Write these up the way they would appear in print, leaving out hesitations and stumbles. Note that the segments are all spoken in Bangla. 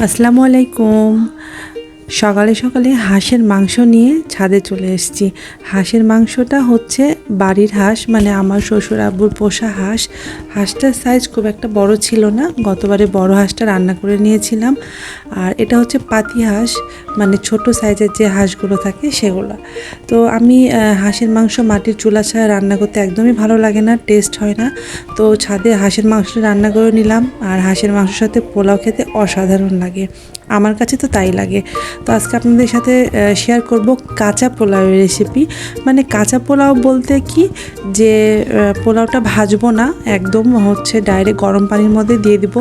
আসসালামু আলাইকুম। সকালে সকালে হাঁসের মাংস নিয়ে ছাদে চলে এসেছি। হাঁসের মাংসটা হচ্ছে বাড়ির হাঁস, মানে আমার শ্বশুর আব্বুর পোষা হাঁস। হাঁসটার সাইজ খুব একটা বড় ছিল না, গতবারে বড় হাঁসটা রান্না করে নিয়েছিলাম। আর এটা হচ্ছে পাতি হাঁস, মানে ছোট সাইজের যে হাঁসগুলো থাকে সেগুলো। তো আমি হাঁসের মাংস মাটির চুলা ছাড়া রান্না করতে একদমই ভালো লাগে না, টেস্ট হয় না। তো ছাদে হাঁসের মাংস রান্না করে নিলাম। আর হাঁসের মাংসের সাথে পোলাও খেতে অসাধারণ লাগে, আমার কাছে তো তাই লাগে। তো আজকে আপনাদের সাথে শেয়ার করব কাঁচা পোলাওয়ের রেসিপি। মানে কাঁচা পোলাও বলতে কি, যে পোলাওটা ভাজবো না, একদম হচ্ছে ডাইরেক্ট গরম পানির মধ্যে দিয়ে দিব।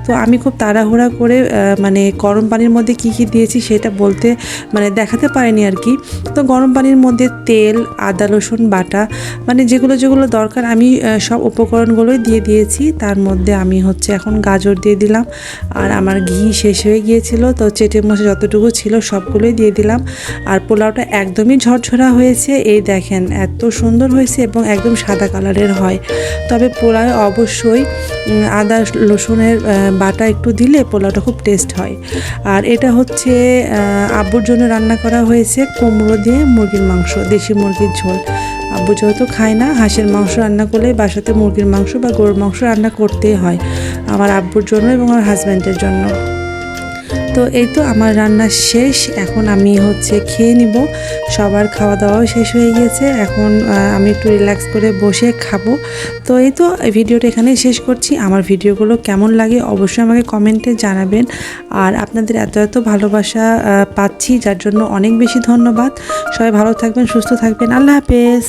তো আমি খুব তাড়াহুড়া করে মানে গরম পানির মধ্যে কি কি দিয়েছি সেটা বলতে মানে দেখাতে পারিনি আর কি। তো গরম পানির মধ্যে তেল, আদা রসুন বাটা, মানে যেগুলো যেগুলো দরকার আমি সব উপকরণগুলোই দিয়ে দিয়েছি। তার মধ্যে আমি হচ্ছে এখন গাজর দিয়ে দিলাম। আর আমার ঘি শেষ হয়ে গিয়েছিল, তো চেটে মশলা যতটুকু ছিল সবগুলোই দিয়ে দিলাম। আর পোলাওটা একদমই ঝরঝরা হয়েছে, এই দেখেন এত সুন্দর হয়েছে এবং একদম সাদা কালারের হয়। তবে পোলাও অবশ্যই আদা রসুনের বাটা একটু দিলে পোলাওটা খুব টেস্ট হয়। আর এটা হচ্ছে আব্বুর জন্য রান্না করা হয়েছে কুমড়ো দিয়ে মুরগির মাংস, দেশি মুরগির ঝোল। আব্বু যেহেতু খায় না, হাঁসের মাংস রান্না করলে বাসাতে মুরগির মাংস বা গরুর মাংস রান্না করতেই হয় আমার আব্বুর জন্য এবং আমার হাজব্যান্ডের জন্য। তো এই তো আমার রান্না শেষ, এখন আমি হচ্ছে খেয়ে নিব। সবার খাওয়া দাওয়াও শেষ হয়ে গিয়েছে, এখন আমি একটু রিল্যাক্স করে বসে খাবো। তো এই তো ভিডিওটা এখানেই শেষ করছি। আমার ভিডিওগুলো কেমন লাগে অবশ্যই আমাকে কমেন্টে জানাবেন। আর আপনাদের এত এত ভালোবাসা পাচ্ছি, যার জন্য অনেক বেশি ধন্যবাদ। সবাই ভালো থাকবেন, সুস্থ থাকবেন। আল্লাহ হাফেজ।